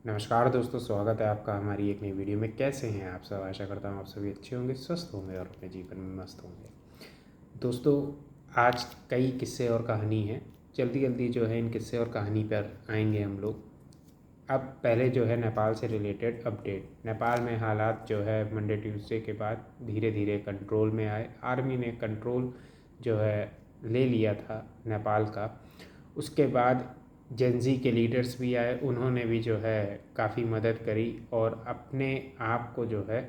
नमस्कार दोस्तों, स्वागत है आपका हमारी एक नई वीडियो में। कैसे हैं आप सब? आशा करता हूँ आप सभी अच्छे होंगे, स्वस्थ होंगे और अपने जीवन में मस्त होंगे। दोस्तों, आज कई किस्से और कहानी हैं। जल्दी जल्दी जो है इन किस्से और कहानी पर आएंगे हम लोग। अब पहले जो है नेपाल से रिलेटेड अपडेट। नेपाल में हालात जो है मंडे ट्यूसडे के बाद धीरे धीरे कंट्रोल में आए। आर्मी ने कंट्रोल जो है ले लिया था नेपाल का। उसके बाद जेनजी के लीडर्स भी आए, उन्होंने भी जो है काफ़ी मदद करी और अपने आप को जो है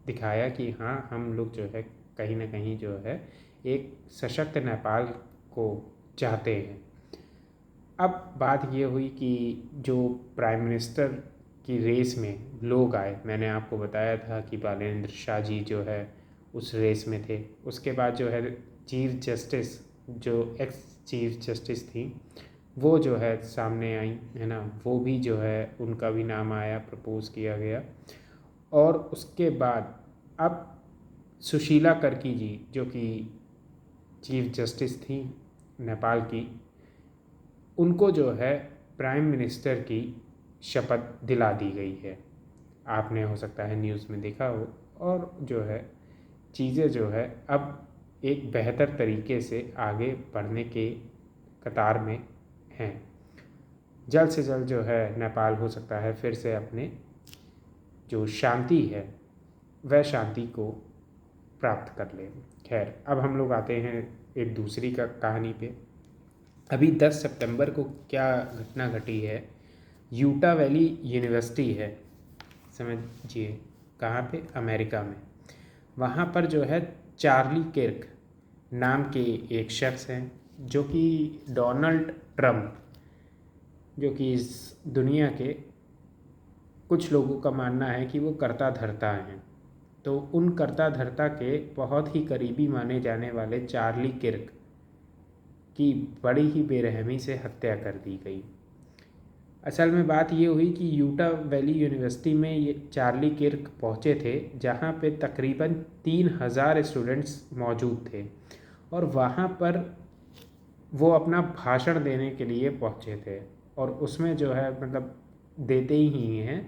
दिखाया कि हाँ, हम लोग जो है कहीं ना कहीं जो है एक सशक्त नेपाल को चाहते हैं। अब बात ये हुई कि जो प्राइम मिनिस्टर की रेस में लोग आए, मैंने आपको बताया था कि बालेंद्र शाह जी जो है उस रेस में थे। उसके बाद जो है चीफ जस्टिस, जो एक्स चीफ जस्टिस थी, वो जो है सामने आई, है ना। वो भी जो है उनका भी नाम आया, प्रपोज किया गया। और उसके बाद अब सुशीला कर्की जी, जो कि चीफ जस्टिस थी नेपाल की, उनको जो है प्राइम मिनिस्टर की शपथ दिला दी गई है। आपने हो सकता है न्यूज़ में देखा हो। और जो है चीज़ें जो है अब एक बेहतर तरीके से आगे बढ़ने के कतार में हैं। जल्द से जल्द जो है नेपाल हो सकता है फिर से अपने जो शांति है वह शांति को प्राप्त कर ले। खैर, अब हम लोग आते हैं एक दूसरी कहानी पे। अभी 10 सितंबर को क्या घटना घटी है। यूटा वैली यूनिवर्सिटी है, समझिए कहाँ पे, अमेरिका में। वहाँ पर जो है चार्ली किर्क नाम के एक शख्स हैं, जो कि डोनाल्ड ट्रंप, जो कि इस दुनिया के कुछ लोगों का मानना है कि वो कर्ता धर्ता हैं, तो उन कर्ता धर्ता के बहुत ही करीबी माने जाने वाले चार्ली किर्क की बड़ी ही बेरहमी से हत्या कर दी गई। असल में बात ये हुई कि यूटा वैली यूनिवर्सिटी में ये चार्ली किर्क पहुँचे थे, जहाँ पे तकरीबन 3000 स्टूडेंट्स मौजूद थे। और वहाँ पर वो अपना भाषण देने के लिए पहुँचे थे। और उसमें जो है मतलब देते ही हैं,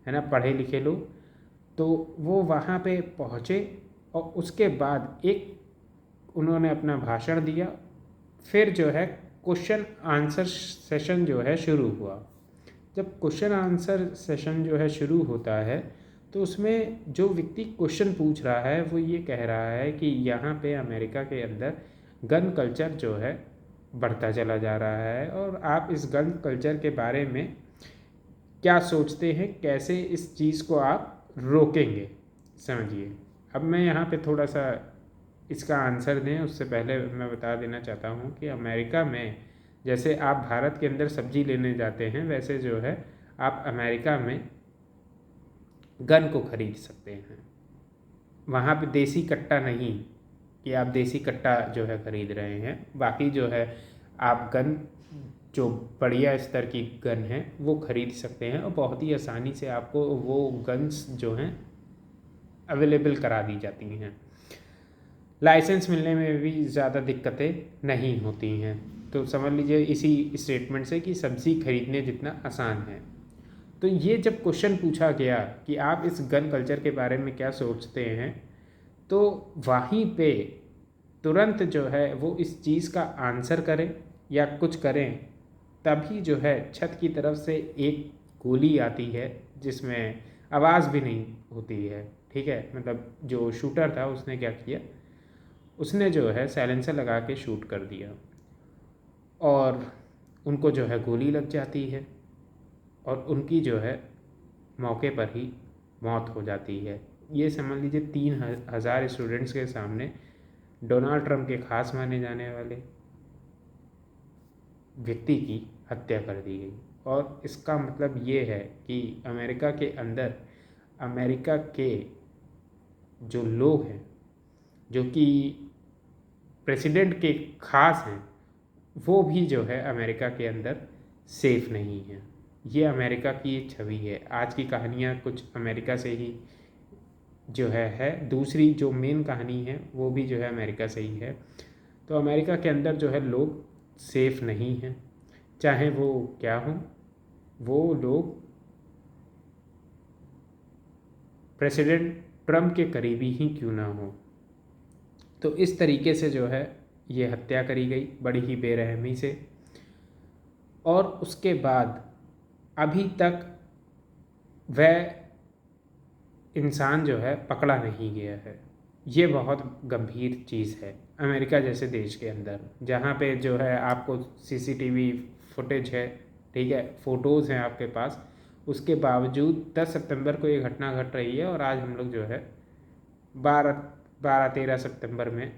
है ना, पढ़े लिखे लोग। तो वो वहाँ पे पहुँचे और उसके बाद एक उन्होंने अपना भाषण दिया। फिर जो है क्वेश्चन आंसर सेशन जो है शुरू हुआ। जब क्वेश्चन आंसर सेशन जो है शुरू होता है, तो उसमें जो व्यक्ति क्वेश्चन पूछ रहा है वो ये कह रहा है कि यहाँ पे अमेरिका के अंदर गन कल्चर जो है बढ़ता चला जा रहा है, और आप इस गन कल्चर के बारे में क्या सोचते हैं, कैसे इस चीज़ को आप रोकेंगे, समझिए। अब मैं यहाँ पे थोड़ा सा इसका आंसर दें उससे पहले मैं बता देना चाहता हूँ कि अमेरिका में जैसे आप भारत के अंदर सब्जी लेने जाते हैं, वैसे जो है आप अमेरिका में गन को खरीद सकते हैं। वहाँ पे देसी कट्टा नहीं कि आप देसी कट्टा जो है खरीद रहे हैं, बाकी जो है आप गन जो बढ़िया स्तर की गन है वो खरीद सकते हैं, और बहुत ही आसानी से आपको वो गन्स जो हैं अवेलेबल करा दी जाती हैं। लाइसेंस मिलने में भी ज़्यादा दिक्कतें नहीं होती हैं। तो समझ लीजिए इसी स्टेटमेंट से कि सब्ज़ी खरीदने जितना आसान है। तो ये जब क्वेश्चन पूछा गया कि आप इस गन कल्चर के बारे में क्या सोचते हैं, तो वहीं पे तुरंत जो है वो इस चीज़ का आंसर करें या कुछ करें, तभी जो है छत की तरफ से एक गोली आती है जिसमें आवाज़ भी नहीं होती है। ठीक है, मतलब जो शूटर था उसने क्या किया, उसने जो है साइलेंसर लगा के शूट कर दिया और उनको जो है गोली लग जाती है और उनकी जो है मौके पर ही मौत हो जाती है। ये समझ लीजिए 3000 स्टूडेंट्स के सामने डोनाल्ड ट्रंप के खास माने जाने वाले व्यक्ति की हत्या कर दी गई। और इसका मतलब ये है कि अमेरिका के अंदर अमेरिका के जो लोग हैं, जो कि प्रेसिडेंट के खास हैं, वो भी जो है अमेरिका के अंदर सेफ नहीं है। ये अमेरिका की छवि है। आज की कहानियाँ कुछ अमेरिका से ही जो है दूसरी जो मेन कहानी है वो भी जो है अमेरिका से ही है। तो अमेरिका के अंदर जो है लोग सेफ नहीं हैं, चाहे वो क्या हो, वो लोग प्रेसिडेंट ट्रम्प के करीबी ही क्यों ना हो। तो इस तरीके से जो है ये हत्या करी गई बड़ी ही बेरहमी से, और उसके बाद अभी तक वह इंसान जो है पकड़ा नहीं गया है। ये बहुत गंभीर चीज़ है अमेरिका जैसे देश के अंदर, जहाँ पे जो है आपको सीसीटीवी फुटेज है, ठीक है, फ़ोटोज़ हैं आपके पास, उसके बावजूद 10 सितंबर को ये घटना घट रही है और आज हम लोग जो है 13 सितंबर में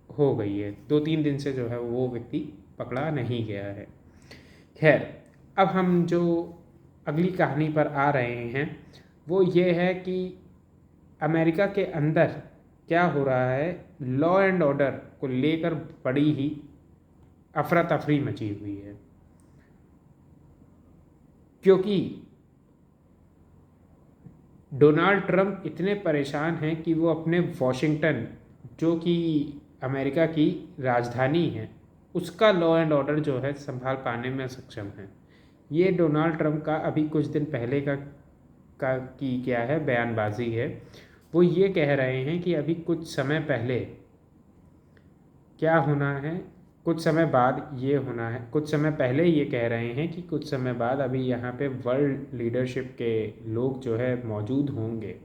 हो गई है। 2-3 दिन से जो है वो व्यक्ति पकड़ा नहीं गया है। खैर, अब हम जो अगली कहानी पर आ रहे हैं वो ये है कि अमेरिका के अंदर क्या हो रहा है। लॉ एंड ऑर्डर को लेकर बड़ी ही अफरा तफरी मची हुई है, क्योंकि डोनाल्ड ट्रंप इतने परेशान हैं कि वो अपने वॉशिंगटन, जो कि अमेरिका की राजधानी है, उसका लॉ एंड ऑर्डर जो है संभाल पाने में सक्षम है। ये डोनाल्ड ट्रंप का अभी कुछ दिन पहले का की क्या है बयानबाजी है। वो ये कह रहे हैं कि अभी कुछ समय पहले क्या होना है, कुछ समय बाद ये होना है। कुछ समय पहले ये कह रहे हैं कि कुछ समय बाद अभी यहाँ पे वर्ल्ड लीडरशिप के लोग जो है मौजूद होंगे,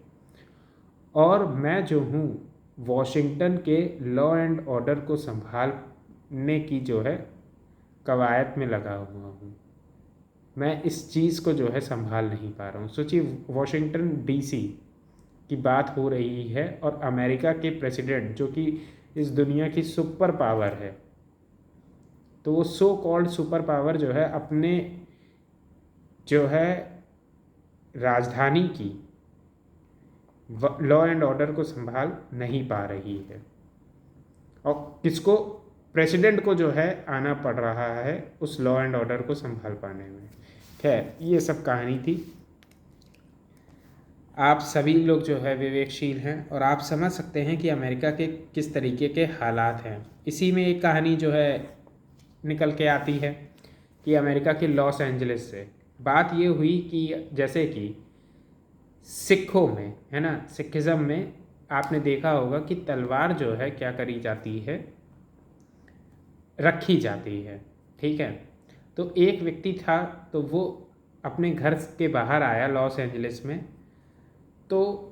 और मैं जो हूँ वॉशिंगटन के लॉ एंड ऑर्डर को संभालने की जो है कवायद में लगा हुआ हूँ। मैं इस चीज़ को जो है संभाल नहीं पा रहा हूँ। सोचिए, वॉशिंगटन डीसी की बात हो रही है और अमेरिका के प्रेसिडेंट, जो कि इस दुनिया की सुपर पावर है, तो वो सो कॉल्ड सुपर पावर जो है अपने जो है राजधानी की लॉ एंड ऑर्डर को संभाल नहीं पा रही है, और किसको, प्रेसिडेंट को जो है आना पड़ रहा है उस लॉ एंड ऑर्डर को संभाल पाने में। खैर, ये सब कहानी थी। आप सभी लोग जो है विवेकशील हैं और आप समझ सकते हैं कि अमेरिका के किस तरीके के हालात हैं। इसी में एक कहानी जो है निकल के आती है कि अमेरिका के लॉस एंजलिस से बात ये हुई कि जैसे कि सिखों में है ना, सिखिज़म में आपने देखा होगा कि तलवार जो है क्या करी जाती है, रखी जाती है, ठीक है। तो एक व्यक्ति था, तो वो अपने घर के बाहर आया लॉस एंजलिस में, तो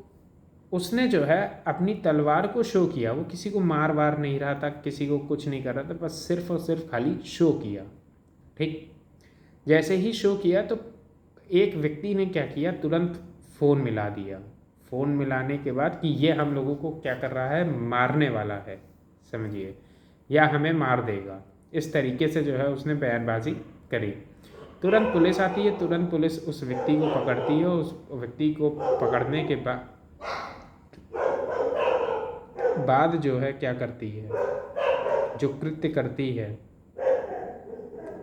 उसने जो है अपनी तलवार को शो किया। वो किसी को मार वार नहीं रहा था, किसी को कुछ नहीं कर रहा था, बस सिर्फ और सिर्फ खाली शो किया, ठीक। जैसे ही शो किया तो एक व्यक्ति ने क्या किया, तुरंत फ़ोन मिला दिया। फ़ोन मिलाने के बाद कि ये हम लोगों को क्या कर रहा है, मारने वाला है, समझिए, या हमें मार देगा। इस तरीके से जो है उसने बयानबाजी करी। तुरंत पुलिस आती है, तुरंत पुलिस उस व्यक्ति को पकड़ती है। उस व्यक्ति को पकड़ने के बाद जो है क्या करती है, जो कृत्य करती है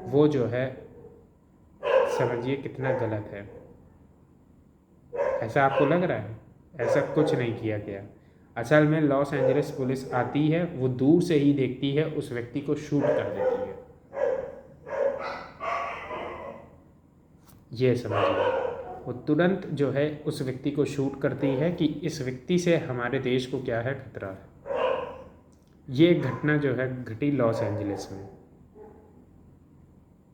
वो जो है समझिए कितना गलत है। ऐसा आपको लग रहा है? ऐसा कुछ नहीं किया गया। असल में लॉस एंजलिस पुलिस आती है, वो दूर से ही देखती है, उस व्यक्ति को शूट कर देती है। ये समझिए, वो तुरंत जो है उस व्यक्ति को शूट करती है कि इस व्यक्ति से हमारे देश को क्या है, खतरा है। ये घटना जो है घटी लॉस एंजलिस में।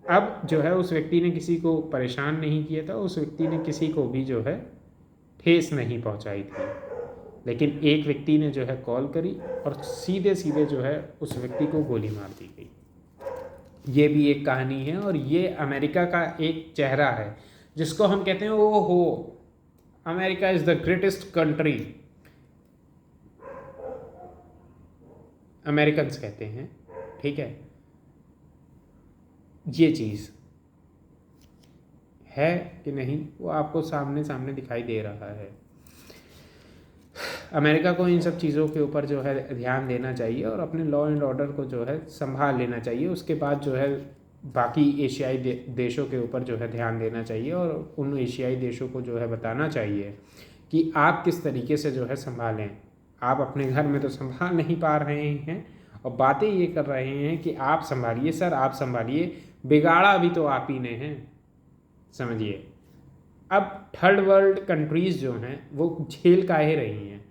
अब जो है उस व्यक्ति ने किसी को परेशान नहीं किया था, उस व्यक्ति ने किसी को भी जो है ठेस नहीं पहुंचाई थी, लेकिन एक व्यक्ति ने जो है कॉल करी और सीधे सीधे जो है उस व्यक्ति को गोली मार दी गई। ये भी एक कहानी है और ये अमेरिका का एक चेहरा है जिसको हम कहते हैं ओ हो, America is the greatest country, Americans कहते हैं, ठीक है। ये चीज़ है कि नहीं, वो आपको सामने सामने दिखाई दे रहा है। अमेरिका को इन सब चीज़ों के ऊपर जो है ध्यान देना चाहिए और अपने लॉ एंड ऑर्डर को जो है संभाल लेना चाहिए। उसके बाद जो है बाकी एशियाई देशों के ऊपर जो है ध्यान देना चाहिए और उन एशियाई देशों को जो है बताना चाहिए कि आप किस तरीके से जो है संभालें। आप अपने घर में तो संभाल नहीं पा रहे हैं और बातें ये कर रहे हैं कि आप संभालिए सर, आप संभालिए, बिगाड़ा भी तो आप ही ने है, समझिए। अब थर्ड वर्ल्ड कंट्रीज़ जो हैं वो झेल काहे रही हैं,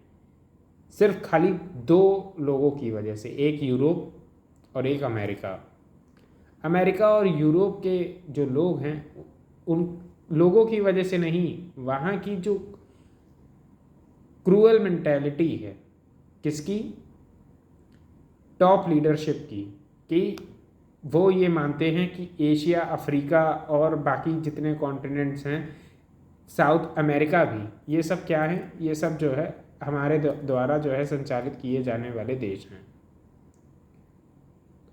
सिर्फ खाली दो लोगों की वजह से, एक यूरोप और एक अमेरिका। अमेरिका और यूरोप के जो लोग हैं उन लोगों की वजह से नहीं, वहाँ की जो क्रूअल मेंटेलिटी है किसकी, टॉप लीडरशिप की, कि वो ये मानते हैं कि एशिया, अफ्रीका और बाकी जितने कॉन्टिनेंट्स हैं, साउथ अमेरिका भी, ये सब क्या है, ये सब जो है हमारे द्वारा जो है संचालित किए जाने वाले देश हैं,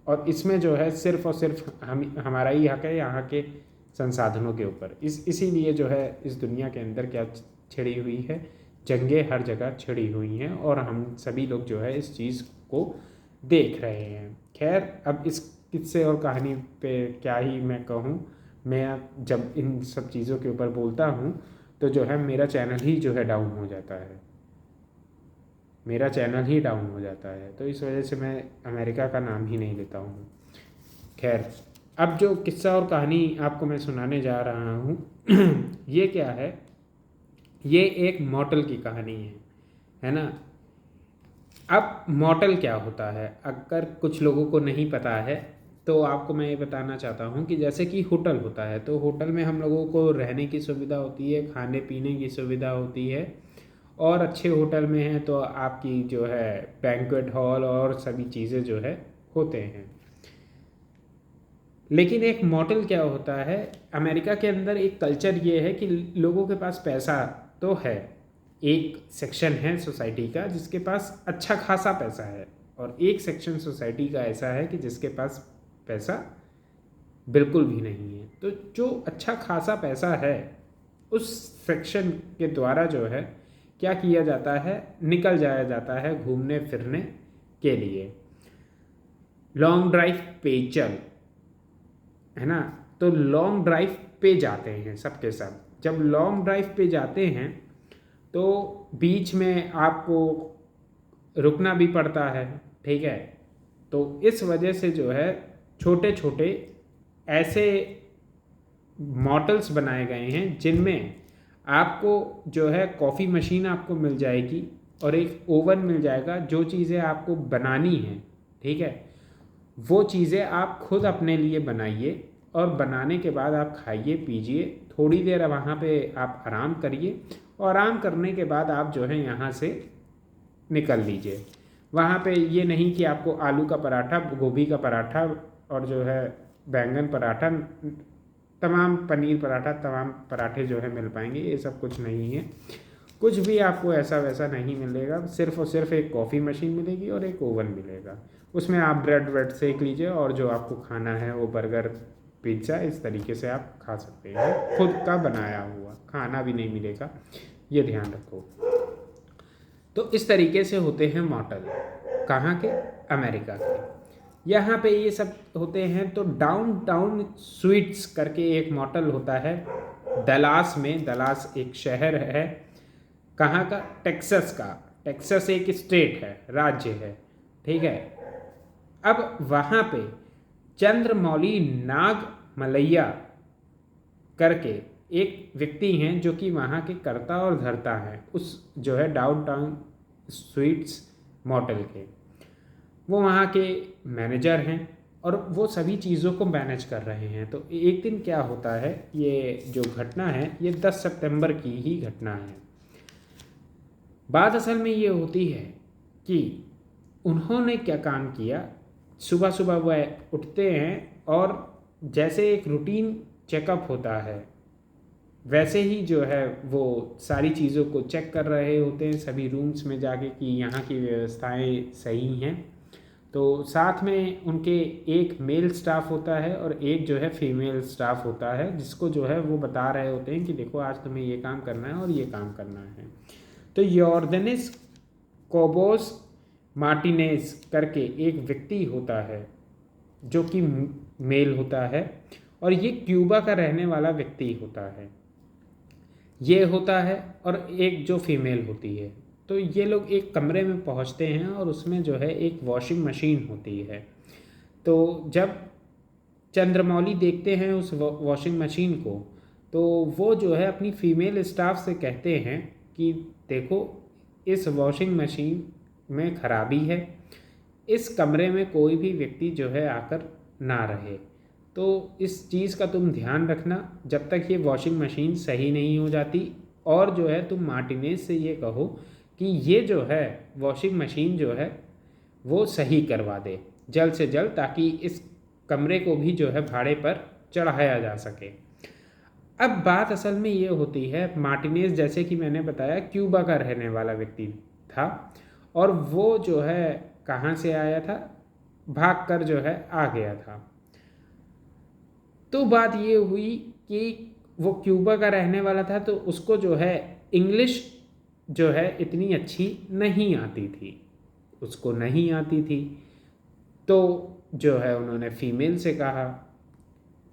और इसमें जो है सिर्फ और सिर्फ हमारा ही हक है यहाँ के संसाधनों के ऊपर। इसीलिए जो है इस दुनिया के अंदर क्या छिड़ी हुई है, जंगें हर जगह छिड़ी हुई हैं, और हम सभी लोग जो है इस चीज़ को देख रहे हैं। खैर, अब इस किस्से और कहानी पे क्या ही मैं कहूँ, मैं जब इन सब चीज़ों के ऊपर बोलता हूँ तो जो है मेरा चैनल ही जो है डाउन हो जाता है, मेरा चैनल ही डाउन हो जाता है, तो इस वजह से मैं अमेरिका का नाम ही नहीं लेता हूँ। खैर, अब जो किस्सा और कहानी आपको मैं सुनाने जा रहा हूँ ये क्या है, ये एक मॉडल की कहानी है ना। अब मॉडल क्या होता है, अगर कुछ लोगों को नहीं पता है तो आपको मैं ये बताना चाहता हूँ कि जैसे कि होटल होता है, तो होटल में हम लोगों को रहने की सुविधा होती है, खाने पीने की सुविधा होती है, और अच्छे होटल में हैं तो आपकी जो है बैंक्वेट हॉल और सभी चीज़ें जो है होते हैं। लेकिन एक मॉडल क्या होता है, अमेरिका के अंदर एक कल्चर ये है कि लोगों के पास पैसा तो है, एक सेक्शन है सोसाइटी का जिसके पास अच्छा खासा पैसा है, और एक सेक्शन सोसाइटी का ऐसा है कि जिसके पास पैसा बिल्कुल भी नहीं है। तो जो अच्छा खासा पैसा है उस सेक्शन के द्वारा जो है क्या किया जाता है, निकल जाया जाता है घूमने फिरने के लिए, लॉन्ग ड्राइव पे चल, है ना। तो लॉन्ग ड्राइव पे जाते हैं सबके सब। जब लॉन्ग ड्राइव पे जाते हैं तो बीच में आपको रुकना भी पड़ता है, ठीक है। तो इस वजह से जो है छोटे छोटे ऐसे मॉडल्स बनाए गए हैं जिनमें आपको जो है कॉफ़ी मशीन आपको मिल जाएगी और एक ओवन मिल जाएगा, जो चीज़ें आपको बनानी है, ठीक है, वो चीज़ें आप खुद अपने लिए बनाइए, और बनाने के बाद आप खाइए पीजिए, थोड़ी देर वहाँ पे आप आराम करिए, और आराम करने के बाद आप जो है यहाँ से निकल लीजिए। वहाँ पे ये नहीं कि आपको आलू का पराठा, गोभी का पराठा और जो है बैंगन पराठा, तमाम पनीर पराठा, तमाम पराठे जो है मिल पाएंगे, ये सब कुछ नहीं है। कुछ भी आपको ऐसा वैसा नहीं मिलेगा, सिर्फ और सिर्फ एक कॉफ़ी मशीन मिलेगी और एक ओवन मिलेगा। उसमें आप ब्रेड सेक लीजिए, और जो आपको खाना है वो बर्गर, पिज्ज़ा, इस तरीके से आप खा सकते हैं। खुद का बनाया हुआ खाना भी नहीं मिलेगा, ये ध्यान रखो। तो इस तरीके से होते हैं मॉडल, कहाँ के, अमेरिका के। यहाँ पे ये सब होते हैं। तो डाउनटाउन स्वीट्स करके एक मॉडल होता है दलास में। दलास एक शहर है, कहाँ का, टेक्सास का। टेक्सास एक स्टेट है, राज्य है, ठीक है। अब वहाँ पे चंद्रमौली नाग मलैया करके एक व्यक्ति हैं जो कि वहाँ के कर्ता और धर्ता हैं उस जो है डाउनटाउन स्वीट्स मॉडल के। वो वहाँ के मैनेजर हैं और वो सभी चीज़ों को मैनेज कर रहे हैं। तो एक दिन क्या होता है, ये जो घटना है ये 10 सितंबर की ही घटना है। बात असल में ये होती है कि उन्होंने क्या काम किया, सुबह सुबह वह उठते हैं और जैसे एक रूटीन चेकअप होता है वैसे ही जो है वो सारी चीज़ों को चेक कर रहे होते हैं, सभी रूम्स में जाके कि यहाँ की व्यवस्थाएं सही हैं। तो साथ में उनके एक मेल स्टाफ होता है और एक जो है फीमेल स्टाफ होता है, जिसको जो है वो बता रहे होते हैं कि देखो आज तुम्हें ये काम करना है और ये काम करना है। तो यॉर्दनिस कोबोस मार्टिनेज करके एक व्यक्ति होता है जो कि मेल होता है, और ये क्यूबा का रहने वाला व्यक्ति होता है, ये होता है, और एक जो फीमेल होती है। तो ये लोग एक कमरे में पहुंचते हैं और उसमें जो है एक वॉशिंग मशीन होती है। तो जब चंद्रमौली देखते हैं उस वॉशिंग मशीन को, तो वो जो है अपनी फ़ीमेल स्टाफ से कहते हैं कि देखो, इस वॉशिंग मशीन में ख़राबी है, इस कमरे में कोई भी व्यक्ति जो है आकर ना रहे, तो इस चीज़ का तुम ध्यान रखना जब तक ये वॉशिंग मशीन सही नहीं हो जाती। और जो है तुम मार्टिनेज से ये कहो कि ये जो है वॉशिंग मशीन जो है वो सही करवा दे जल्द से जल्द, ताकि इस कमरे को भी जो है भाड़े पर चढ़ाया जा सके। अब बात असल में ये होती है, मार्टिनेज जैसे कि मैंने बताया क्यूबा का रहने वाला व्यक्ति था, और वो जो है कहाँ से आया था, भागकर जो है आ गया था। तो बात ये हुई कि वो क्यूबा का रहने वाला था, तो उसको जो है इंग्लिश जो है इतनी अच्छी नहीं आती थी, उसको नहीं आती थी। तो जो है उन्होंने फीमेल से कहा,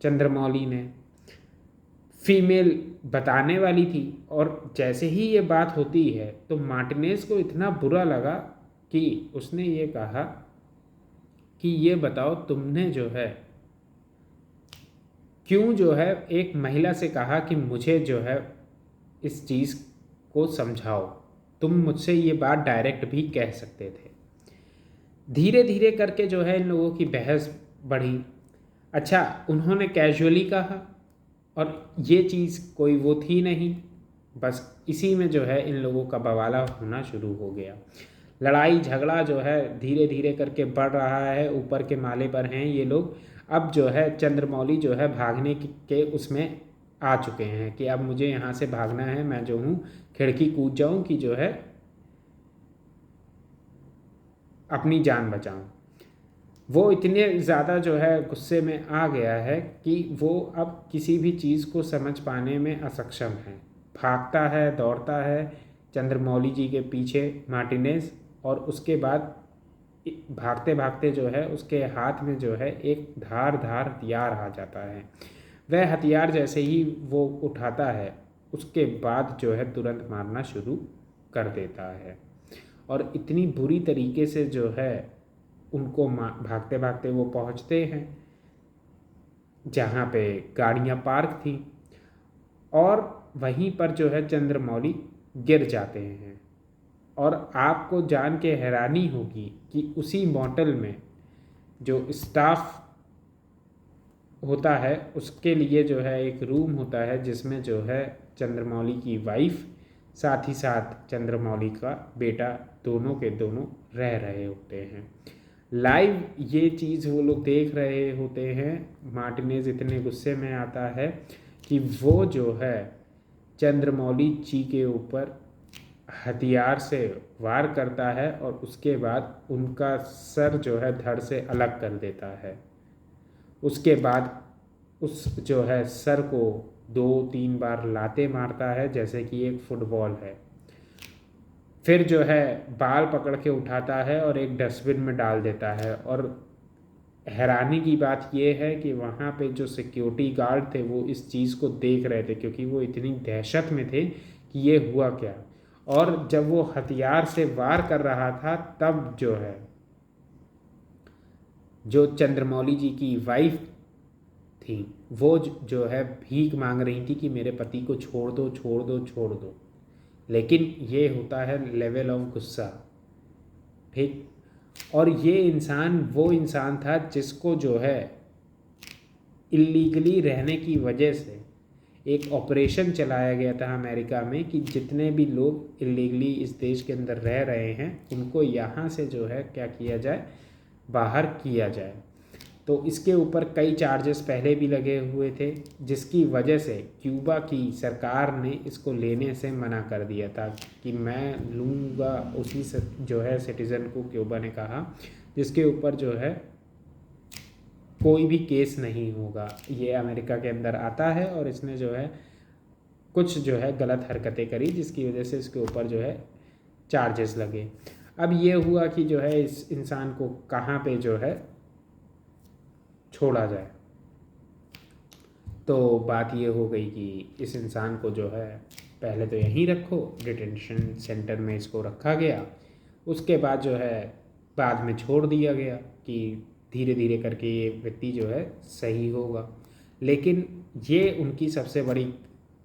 चंद्रमौली ने। फीमेल बताने वाली थी, और जैसे ही ये बात होती है तो मार्टिनेज को इतना बुरा लगा कि उसने ये कहा कि ये बताओ, तुमने जो है क्यों जो है एक महिला से कहा कि मुझे जो है इस चीज़ को समझाओ, तुम मुझसे ये बात डायरेक्ट भी कह सकते थे। धीरे धीरे करके जो है इन लोगों की बहस बढ़ी। अच्छा, उन्होंने कैजुअली कहा, और ये चीज़ कोई वो थी नहीं, बस इसी में जो है इन लोगों का बवाला होना शुरू हो गया। लड़ाई झगड़ा जो है धीरे धीरे करके बढ़ रहा है, ऊपर के माले पर हैं ये लोग। अब जो है चंद्रमौली जो है भागने के उसमें आ चुके हैं कि अब मुझे यहाँ से भागना है, मैं जो हूँ खिड़की कूद जाऊँ कि जो है अपनी जान बचाऊँ। वो इतने ज़्यादा जो है गुस्से में आ गया है कि वो अब किसी भी चीज़ को समझ पाने में असक्षम है। भागता है, दौड़ता है चंद्रमौली जी के पीछे मार्टिनेज, और उसके बाद भागते भागते जो है उसके हाथ में जो है एक धारदार हथियार आ जाता है। वह हथियार जैसे ही वो उठाता है, उसके बाद जो है तुरंत मारना शुरू कर देता है, और इतनी बुरी तरीके से जो है उनको भागते भागते वो पहुंचते हैं जहाँ पे गाड़ियाँ पार्क थी, और वहीं पर जो है चंद्रमौली गिर जाते हैं। और आपको जान के हैरानी होगी कि उसी मोटल में जो स्टाफ होता है उसके लिए जो है एक रूम होता है जिसमें जो है चंद्रमौली की वाइफ, साथ ही साथ चंद्रमौली का बेटा, दोनों के दोनों रह रहे होते हैं। लाइव ये चीज़ वो लोग देख रहे होते हैं। मार्टिनेज इतने गुस्से में आता है कि वो जो है चंद्रमौली जी के ऊपर हथियार से वार करता है, और उसके बाद उनका सर जो है धड़ से अलग कर देता है। उसके बाद उस जो है सर को 2-3 बार लाते मारता है जैसे कि एक फुटबॉल है। फिर जो है बाल पकड़ के उठाता है और एक डस्टबिन में डाल देता है। और हैरानी की बात यह है कि वहाँ पे जो सिक्योरिटी गार्ड थे वो इस चीज़ को देख रहे थे, क्योंकि वो इतनी दहशत में थे कि ये हुआ क्या। और जब वो हथियार से वार कर रहा था तब जो है जो चंद्रमौली जी की वाइफ थी वो जो है भीख मांग रही थी कि मेरे पति को छोड़ दो, छोड़ दो, छोड़ दो। लेकिन ये होता है लेवल ऑफ गुस्सा, ठीक। और ये इंसान वो इंसान था जिसको जो है इलीगली रहने की वजह से एक ऑपरेशन चलाया गया था अमेरिका में कि जितने भी लोग इलीगली इस देश के अंदर रह रहे हैं उनको यहाँ से जो है क्या किया जाए, बाहर किया जाए। तो इसके ऊपर कई चार्जेस पहले भी लगे हुए थे, जिसकी वजह से क्यूबा की सरकार ने इसको लेने से मना कर दिया था कि मैं लूँगा उसी से जो है सिटीज़न को, क्यूबा ने कहा, जिसके ऊपर जो है कोई भी केस नहीं होगा। ये अमेरिका के अंदर आता है और इसने जो है कुछ जो है गलत हरकतें करी जिसकी वजह से इसके ऊपर जो है चार्जेस लगे। अब ये हुआ कि जो है इस इंसान को कहाँ पे जो है छोड़ा जाए। तो बात ये हो गई कि इस इंसान को जो है पहले तो यहीं रखो, डिटेंशन सेंटर में इसको रखा गया। उसके बाद जो है बाद में छोड़ दिया गया कि धीरे धीरे करके ये व्यक्ति जो है सही होगा। लेकिन ये उनकी सबसे बड़ी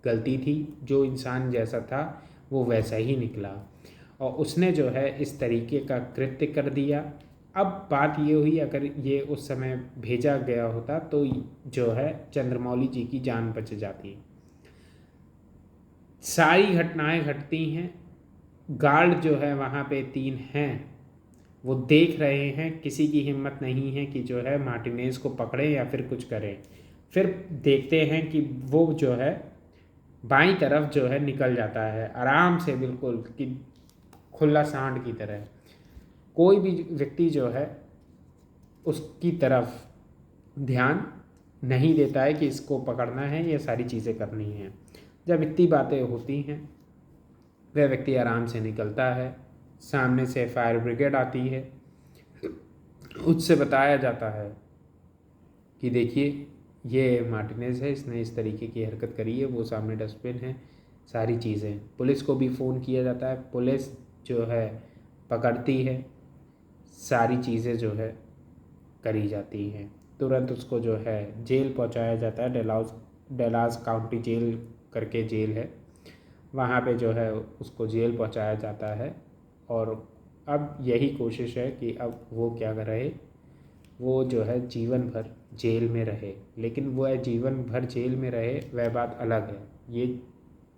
गलती थी। जो इंसान जैसा था वो वैसा ही निकला और उसने जो है इस तरीके का कृत्य कर दिया। अब बात ये हुई, अगर ये उस समय भेजा गया होता तो जो है चंद्रमौली जी की जान बच जाती। सारी घटनाएं घटती हैं। गार्ड जो है वहाँ पे 3 हैं, वो देख रहे हैं, किसी की हिम्मत नहीं है कि जो है मार्टिनेज को पकड़ें या फिर कुछ करें। फिर देखते हैं कि वो जो है बाईं तरफ जो है निकल जाता है आराम से, बिल्कुल कि खुला सांड की तरह। कोई भी व्यक्ति जो है उसकी तरफ ध्यान नहीं देता है कि इसको पकड़ना है, ये सारी चीज़ें करनी हैं। जब इतनी बातें होती हैं वह व्यक्ति आराम से निकलता है। सामने से फायर ब्रिगेड आती है, उससे बताया जाता है कि देखिए ये मार्टिनेज है, इसने इस तरीके की हरकत करी है, वो सामने डस्टबिन है, सारी चीज़ें। पुलिस को भी फ़ोन किया जाता है, पुलिस जो है पकड़ती है, सारी चीज़ें जो है करी जाती हैं। तुरंत उसको जो है जेल पहुंचाया जाता है। डेलास काउंटी जेल करके जेल है, वहाँ पे जो है उसको जेल पहुंचाया जाता है। और अब यही कोशिश है कि अब वो क्या करे, वो जो है जीवन भर जेल में रहे। लेकिन वह जीवन भर जेल में रहे वह बात अलग है, ये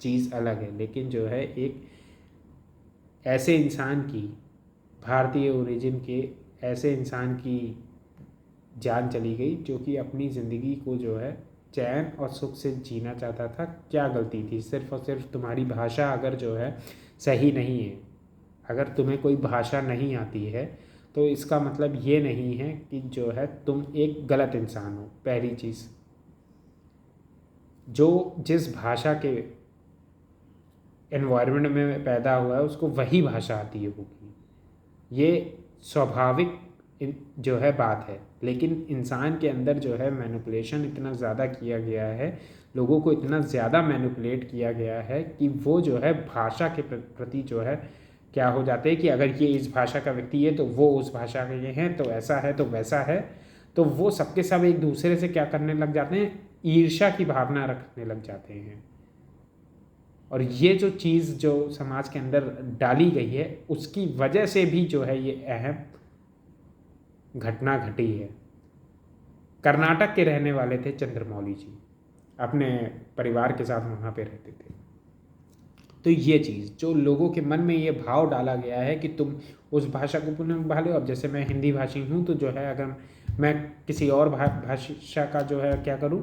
चीज़ अलग है। लेकिन जो है एक ऐसे इंसान की, भारतीय ओरिजिन के ऐसे इंसान की जान चली गई जो कि अपनी ज़िंदगी को जो है चैन और सुख से जीना चाहता था। क्या गलती थी? सिर्फ़ और सिर्फ तुम्हारी भाषा अगर जो है सही नहीं है, अगर तुम्हें कोई भाषा नहीं आती है तो इसका मतलब ये नहीं है कि जो है तुम एक गलत इंसान हो। पहली चीज़, जो जिस भाषा के एनवायरनमेंट में पैदा हुआ है उसको वही भाषा आती है होगी, ये स्वाभाविक जो है बात है। लेकिन इंसान के अंदर जो है मैनिपुलेशन इतना ज़्यादा किया गया है, लोगों को इतना ज़्यादा मैनिपुलेट किया गया है कि वो जो है भाषा के प्रति जो है क्या हो जाते हैं कि अगर ये इस भाषा का व्यक्ति है तो वो उस भाषा के ये हैं, तो ऐसा है तो वैसा है। तो वो सबके सब एक दूसरे से क्या करने लग जाते हैं, ईर्ष्या की भावना रखने लग जाते हैं। और ये जो चीज़ जो समाज के अंदर डाली गई है उसकी वजह से भी जो है ये अहम घटना घटी है। कर्नाटक के रहने वाले थे चंद्रमौली जी, अपने परिवार के साथ वहाँ पे रहते थे। तो ये चीज़ जो लोगों के मन में ये भाव डाला गया है कि तुम उस भाषा को पुनः भालो। अब जैसे मैं हिंदी भाषी हूँ तो जो है अगर मैं किसी और भाषा का जो है क्या करूँ,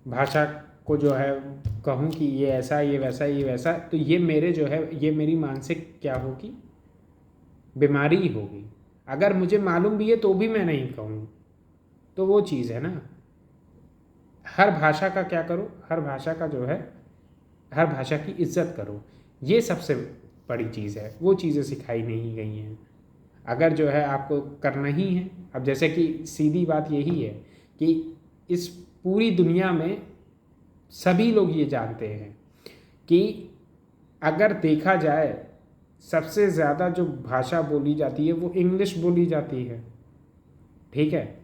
भाषा को जो है कहूँ कि ये ऐसा, ये वैसा, ये वैसा, तो ये मेरे जो है ये मेरी मानसिक क्या होगी, बीमारी होगी। अगर मुझे मालूम भी है तो भी मैं नहीं कहूँ, तो वो चीज़ है ना। हर भाषा का क्या करो, हर भाषा का जो है हर भाषा की इज्जत करो, ये सबसे बड़ी चीज़ है। वो चीज़ें सिखाई नहीं गई हैं। अगर जो है आपको करना ही है, अब जैसे कि सीधी बात यही है कि इस पूरी दुनिया में सभी लोग ये जानते हैं कि अगर देखा जाए सबसे ज़्यादा जो भाषा बोली जाती है वो इंग्लिश बोली जाती है। ठीक है,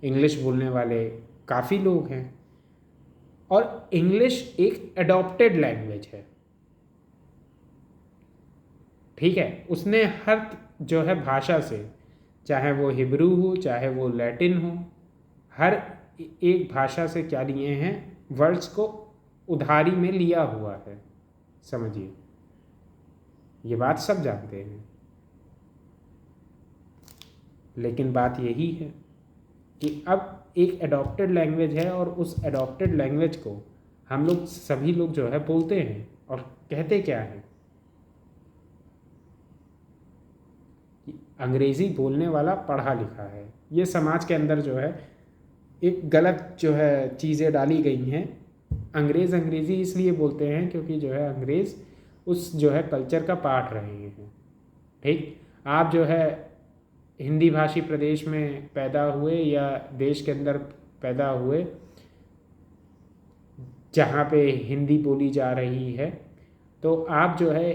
इंग्लिश बोलने वाले काफ़ी लोग हैं और इंग्लिश एक एडॉप्टेड लैंग्वेज है। ठीक है, उसने हर जो है भाषा से, चाहे वो हिब्रू हो चाहे वो लैटिन हो, हर एक भाषा से क्या लिए हैं, वर्ड्स को उधारी में लिया हुआ है। समझिए, ये बात सब जानते हैं। लेकिन बात यही है कि अब एक एडॉप्टेड लैंग्वेज है और उस एडॉप्टेड लैंग्वेज को हम लोग सभी लोग जो है बोलते हैं और कहते क्या हैं, अंग्रेज़ी बोलने वाला पढ़ा लिखा है। ये समाज के अंदर जो है एक गलत जो है चीज़ें डाली गई हैं। अंग्रेज़ी इसलिए बोलते हैं क्योंकि जो है अंग्रेज़ उस जो है कल्चर का पार्ट रहे हैं। ठीक, आप जो है हिंदी भाषी प्रदेश में पैदा हुए या देश के अंदर पैदा हुए जहाँ पे हिंदी बोली जा रही है, तो आप जो है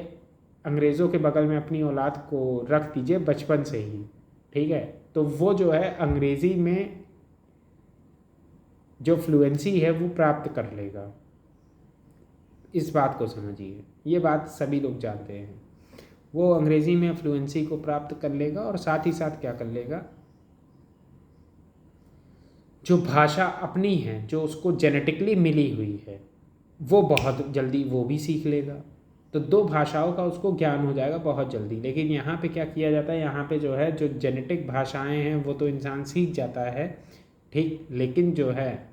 अंग्रेज़ों के बगल में अपनी औलाद को रख दीजिए बचपन से ही। ठीक है, तो वो जो है अंग्रेज़ी में जो फ्लुएंसी है वो प्राप्त कर लेगा। इस बात को समझिए, ये बात सभी लोग जानते हैं। वो अंग्रेज़ी में फ्लुएंसी को प्राप्त कर लेगा और साथ ही साथ क्या कर लेगा, जो भाषा अपनी है, जो उसको जेनेटिकली मिली हुई है, वो बहुत जल्दी वो भी सीख लेगा। तो दो भाषाओं का उसको ज्ञान हो जाएगा बहुत जल्दी। लेकिन यहाँ पे क्या किया जाता है, यहाँ पे जो है जो जेनेटिक भाषाएं हैं वो तो इंसान सीख जाता है, ठीक, लेकिन जो है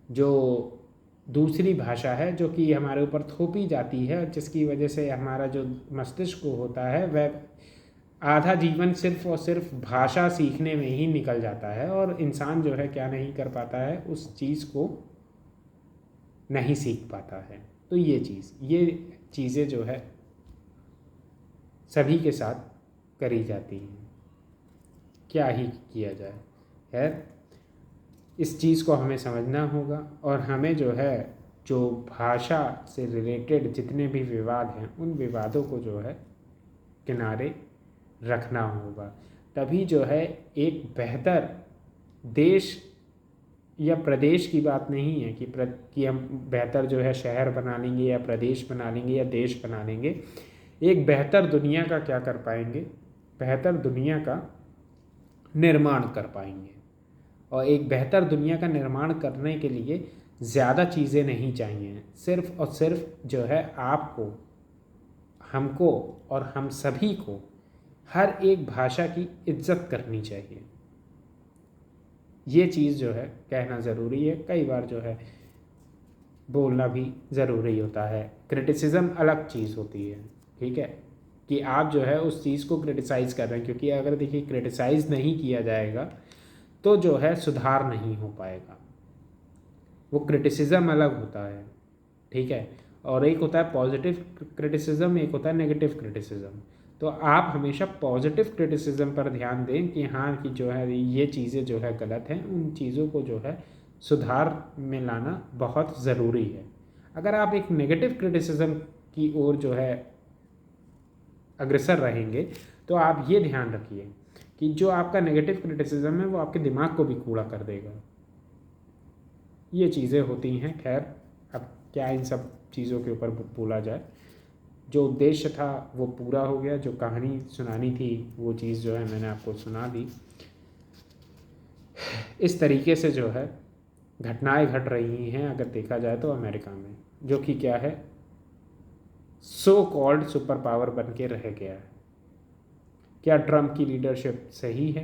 जो दूसरी भाषा है जो कि हमारे ऊपर थोपी जाती है, जिसकी वजह से हमारा जो मस्तिष्क होता है वह आधा जीवन सिर्फ और सिर्फ भाषा सीखने में ही निकल जाता है, और इंसान जो है क्या नहीं कर पाता है, उस चीज़ को नहीं सीख पाता है। तो ये चीज़ें जो है सभी के साथ करी जाती हैं, क्या ही किया जाए। खैर, इस चीज़ को हमें समझना होगा, और हमें जो है जो भाषा से रिलेटेड जितने भी विवाद हैं उन विवादों को जो है किनारे रखना होगा। तभी जो है एक बेहतर देश या प्रदेश की बात नहीं है कि हम बेहतर जो है शहर बना लेंगे या प्रदेश बना लेंगे या देश बना लेंगे। एक बेहतर दुनिया का क्या कर पाएंगे, बेहतर दुनिया का निर्माण कर पाएंगे। और एक बेहतर दुनिया का निर्माण करने के लिए ज़्यादा चीज़ें नहीं चाहिए, सिर्फ़ और सिर्फ जो है आपको, हमको और हम सभी को हर एक भाषा की इज्जत करनी चाहिए। ये चीज़ जो है कहना ज़रूरी है, कई बार जो है बोलना भी ज़रूरी होता है। क्रिटिसिज्म अलग चीज़ होती है, ठीक है, कि आप जो है उस चीज़ को क्रिटिसाइज़ कर रहे हैं, क्योंकि अगर देखिए क्रिटिसाइज़ नहीं किया जाएगा तो जो है सुधार नहीं हो पाएगा। वो क्रिटिसिज्म अलग होता है, ठीक है, और एक होता है पॉजिटिव क्रिटिसिज्म, एक होता है नेगेटिव क्रिटिसिज्म। तो आप हमेशा पॉजिटिव क्रिटिसिज्म पर ध्यान दें कि हाँ, कि जो है ये चीज़ें जो है गलत हैं, उन चीज़ों को जो है सुधार में लाना बहुत ज़रूरी है। अगर आप एक नेगेटिव क्रिटिसिज्म की ओर जो है अग्रसर रहेंगे तो आप ये ध्यान रखिए कि जो आपका नेगेटिव क्रिटिसिज्म है वो आपके दिमाग को भी कूड़ा कर देगा। ये चीज़ें होती हैं। खैर, अब क्या इन सब चीज़ों के ऊपर बोला जाए, जो उद्देश्य था वो पूरा हो गया, जो कहानी सुनानी थी वो चीज़ जो है मैंने आपको सुना दी। इस तरीके से जो है घटनाएं घट रही हैं अगर देखा जाए तो अमेरिका में, जो कि क्या है, सो कॉल्ड सुपर पावर बन के रह गया है। क्या ट्रम्प की लीडरशिप सही है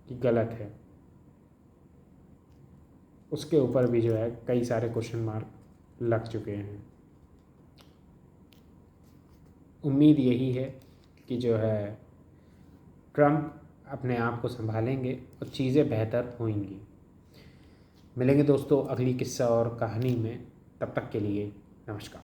कि गलत है, उसके ऊपर भी जो है कई सारे क्वेश्चन मार्क लग चुके हैं। उम्मीद यही है कि जो है ट्रम्प अपने आप को संभालेंगे और चीज़ें बेहतर होंगी। मिलेंगे दोस्तों अगली किस्सा और कहानी में, तब तक के लिए नमस्कार।